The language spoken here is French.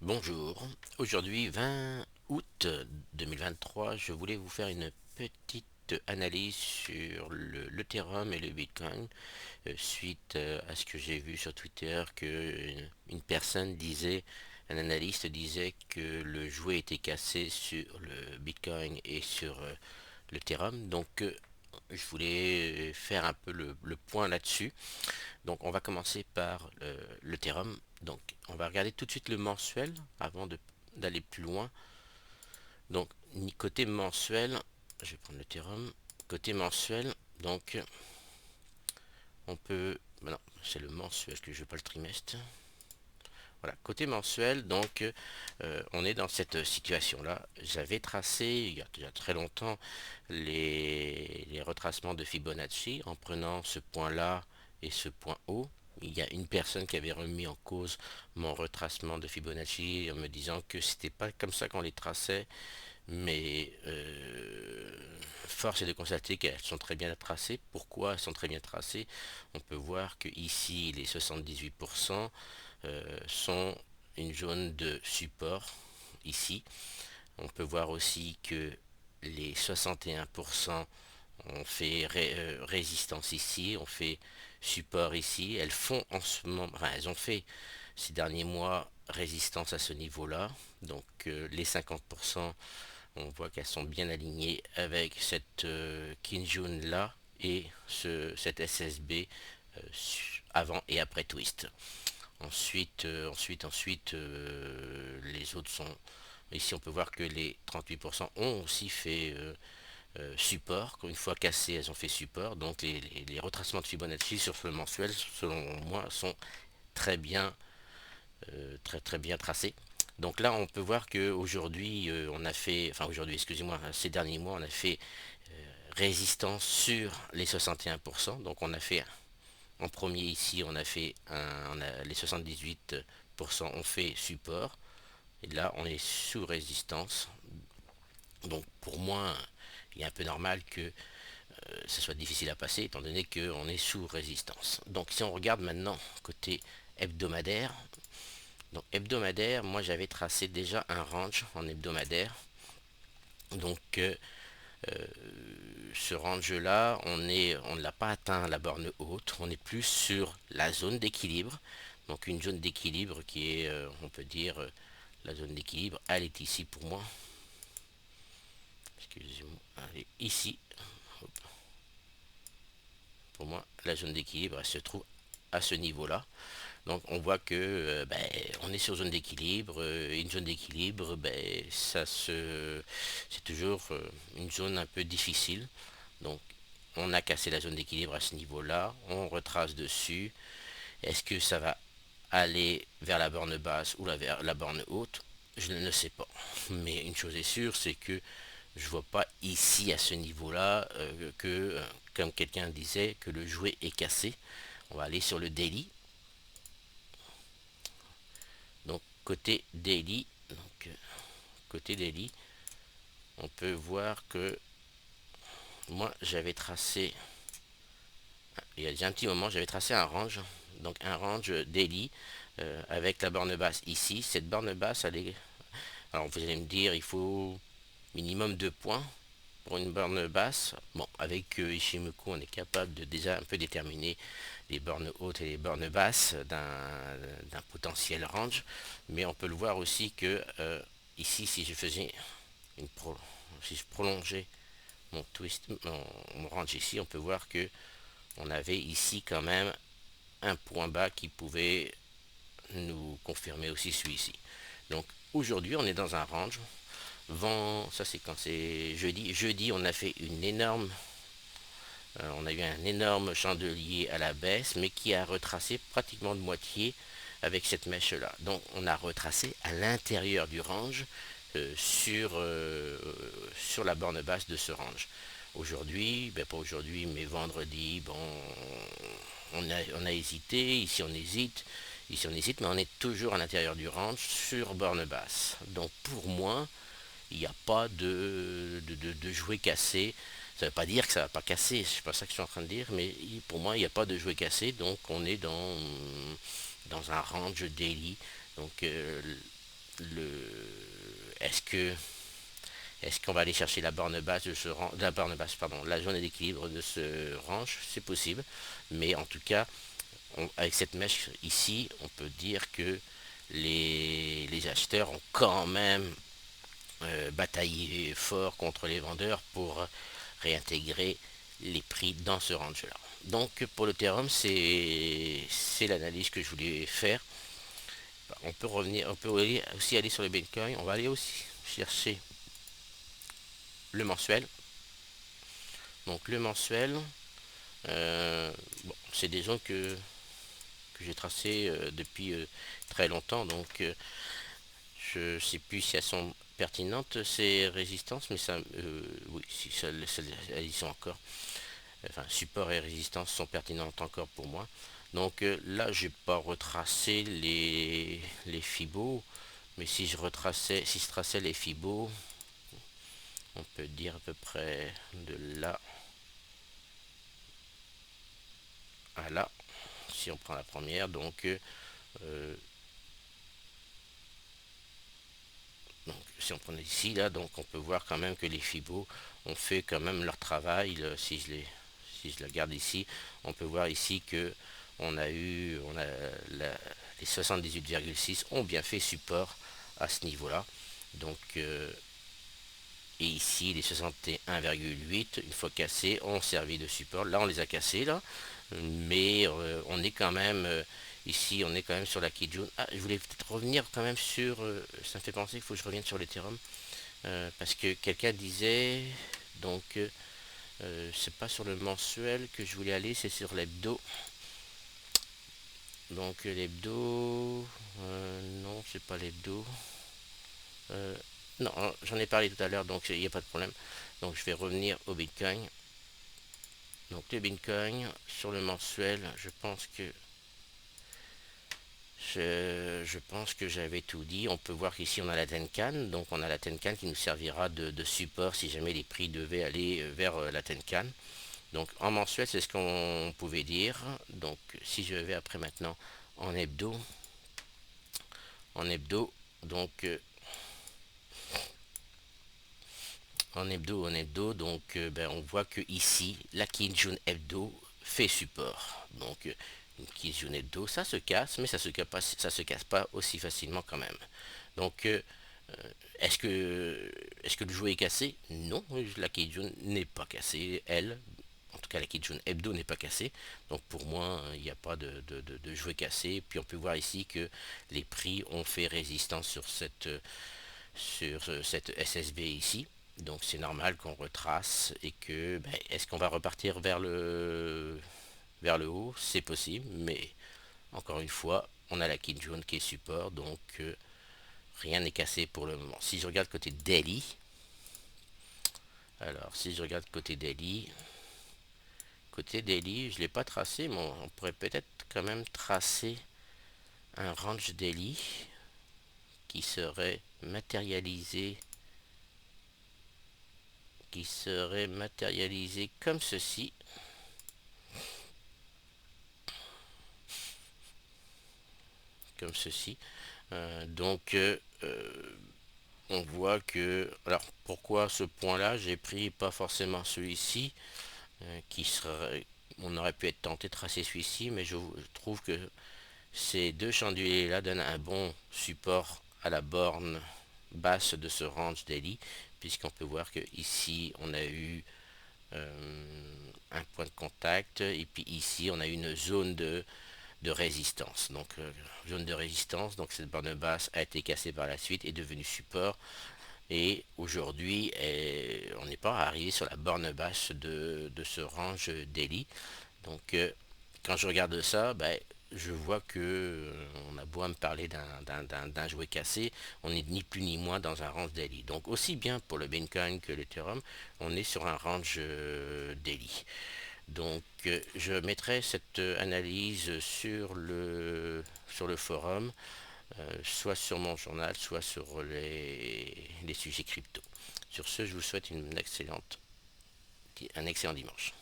Bonjour, aujourd'hui 20 août 2023, je voulais vous faire une petite analyse sur l'Ethereum et le Bitcoin suite à ce que j'ai vu sur Twitter que une personne disait, un analyste disait que le jouet était cassé sur le Bitcoin et sur l'Ethereum. Donc je voulais faire un peu le point là-dessus. Donc on va commencer par l'Ethereum. Donc on va regarder tout de suite le mensuel avant d'aller plus loin. Donc côté mensuel, je vais prendre l'Ethereum. Côté mensuel, donc on peut... Non, c'est le mensuel que je veux pas le trimestre. Voilà, côté mensuel, donc on est dans cette situation-là. J'avais tracé il y a très longtemps les retracements de Fibonacci en prenant ce point-là et ce point haut. Il y a une personne qui avait remis en cause mon retracement de Fibonacci en me disant que c'était pas comme ça qu'on les traçait, mais force est de constater qu'elles sont très bien tracées. Pourquoi elles sont très bien tracées? On peut voir que ici les 78% sont une zone de support ici. On peut voir aussi que les 61% ont fait résistance ici, ont fait support ici. Elles font en ce moment, enfin, elles ont fait ces derniers mois résistance à ce niveau-là. Donc les 50%, on voit qu'elles sont bien alignées avec cette Kinjun là et cette SSB avant et après twist. Les autres sont... Ici, on peut voir que les 38% ont aussi fait support. Une fois cassées, elles ont fait support. Donc, les retracements de Fibonacci sur le mensuel, selon moi, sont très bien, très bien tracés. Donc là, on peut voir qu'aujourd'hui, on a fait, enfin aujourd'hui, excusez-moi, ces derniers mois, on a fait résistance sur les 61%. Donc on a fait en premier ici, on a fait les 78% ont fait support. Et là, on est sous résistance. Donc pour moi, il est un peu normal que ça soit difficile à passer, étant donné qu'on est sous résistance. Donc si on regarde maintenant côté hebdomadaire, donc hebdomadaire, moi j'avais tracé déjà un range en hebdomadaire. Donc ce range là, on ne l'a pas atteint la borne haute, on est plus sur la zone d'équilibre. Donc une zone d'équilibre qui est, on peut dire, la zone d'équilibre, elle est ici pour moi. Excusez-moi, elle est ici. Pour moi, la zone d'équilibre, elle se trouve à ce niveau-là. Donc on voit que on est sur zone d'équilibre. Une zone d'équilibre, c'est toujours une zone un peu difficile. Donc on a cassé la zone d'équilibre à ce niveau-là. On retrace dessus. Est-ce que ça va aller vers la borne basse ou vers la borne haute? Je ne sais pas. Mais une chose est sûre, c'est que je vois pas ici à ce niveau-là comme quelqu'un disait, que le jouet est cassé. On va aller sur le daily. Donc côté daily, on peut voir que moi j'avais tracé, il y a déjà un petit moment, j'avais tracé un range, donc un range daily avec la borne basse ici. Cette borne basse, alors vous allez me dire, il faut minimum 2 points pour une borne basse. Bon, avec Ishimoku, on est capable de déjà un peu déterminer les bornes hautes et les bornes basses d'un potentiel range. Mais on peut le voir aussi que ici, si je faisais si je prolongeais mon range ici, on peut voir que on avait ici quand même un point bas qui pouvait nous confirmer aussi celui-ci. Donc aujourd'hui, on est dans un range. Ça c'est quand c'est jeudi. Jeudi, on a fait une énorme on a eu un énorme chandelier à la baisse, mais qui a retracé pratiquement de moitié avec cette mèche-là. Donc on a retracé à l'intérieur du range sur la borne basse de ce range. Aujourd'hui, pas aujourd'hui, mais vendredi, bon, on a hésité, ici on hésite, mais on est toujours à l'intérieur du range sur borne basse. Donc pour moi, il n'y a pas de jouet cassé. Ça ne veut pas dire que ça ne va pas casser, c'est pas ça que je suis en train de dire, mais pour moi, il n'y a pas de jouet cassé, donc on est dans un range daily. Donc le est-ce qu'on va aller chercher la borne basse de la borne basse, pardon, la zone d'équilibre de ce range? C'est possible, mais en tout cas, avec cette mèche ici, on peut dire que les acheteurs ont quand même bataillé fort contre les vendeurs pour réintégrer les prix dans ce range-là. Donc pour le Ethereum, c'est l'analyse que je voulais faire. On peut revenir, on peut aussi aller sur le Bitcoin. On va aller aussi chercher le mensuel. Donc le mensuel, bon, c'est des zones que j'ai tracées depuis très longtemps. Donc je sais plus si elles sont pertinentes ces résistances, mais ça, oui, si elles y sont encore. Enfin, support et résistance sont pertinentes encore pour moi. Donc là, j'ai pas retracé les fibos, mais si je traçais les fibos, on peut dire à peu près de là à là, si on prend la première. Donc si on prend ici, là, donc on peut voir quand même que les fibos ont fait quand même leur travail. Si je la garde ici, on peut voir ici que les 78,6 ont bien fait support à ce niveau-là. Donc, et ici, les 61,8, une fois cassés, ont servi de support. Là, on les a cassés, là. Mais on est quand même, ici, on est quand même sur la Kijun. Ah, je voulais peut-être revenir quand même sur, ça me fait penser qu'il faut que je revienne sur l'Ethereum. Parce que quelqu'un disait, donc, c'est pas sur le mensuel que je voulais aller, c'est sur l'hebdo. Donc l'hebdo, non, c'est pas l'hebdo. Euh, non, j'en ai parlé tout à l'heure, donc il n'y a pas de problème. Donc je vais revenir au Bitcoin. Donc le Bitcoin, sur le mensuel, je pense que j'avais tout dit. On peut voir qu'ici on a la Tenkan, donc on a la Tenkan qui nous servira de support si jamais les prix devaient aller vers la Tenkan. Donc en mensuel, c'est ce qu'on pouvait dire. Donc si je vais après maintenant en hebdo, en hebdo, donc donc ben, on voit que ici la Kijun hebdo fait support. Donc une Kijun hebdo, ça se casse, mais ça se casse pas aussi facilement quand même. Donc est-ce que le jouet est cassé? Non, la Kijun n'est pas cassée, elle. En tout cas, la Kijun hebdo n'est pas cassée. Donc pour moi, il n'y a pas de jouet cassé. Puis on peut voir ici que les prix ont fait résistance sur cette SSB ici. Donc c'est normal qu'on retrace et que ben, est-ce qu'on va repartir vers le haut? C'est possible, mais encore une fois, on a la Kijun qui est support, donc rien n'est cassé pour le moment. Si je regarde côté daily, alors si je regarde côté daily, je ne l'ai pas tracé, mais on pourrait peut-être quand même tracer un range daily qui serait matérialisé comme ceci. Comme ceci. Donc on voit que, alors pourquoi ce point là j'ai pris pas forcément celui-ci qui serait, on aurait pu être tenté de tracer celui-ci, mais je trouve que ces deux chandeliers là donnent un bon support à la borne basse de ce range daily, puisqu'on peut voir que ici on a eu un point de contact et puis ici on a une zone de résistance. Donc zone de résistance, donc cette borne basse a été cassée par la suite, est devenue support. Et aujourd'hui, on n'est pas arrivé sur la borne basse de ce range daily. Donc quand je regarde ça, ben, je vois que on a beau me parler d'un jouet cassé, on n'est ni plus ni moins dans un range daily. Donc aussi bien pour le Bitcoin que l'Ethereum, on est sur un range daily. Donc je mettrai cette analyse sur le forum, soit sur mon journal, soit sur les sujets crypto. Sur ce, je vous souhaite un excellent dimanche.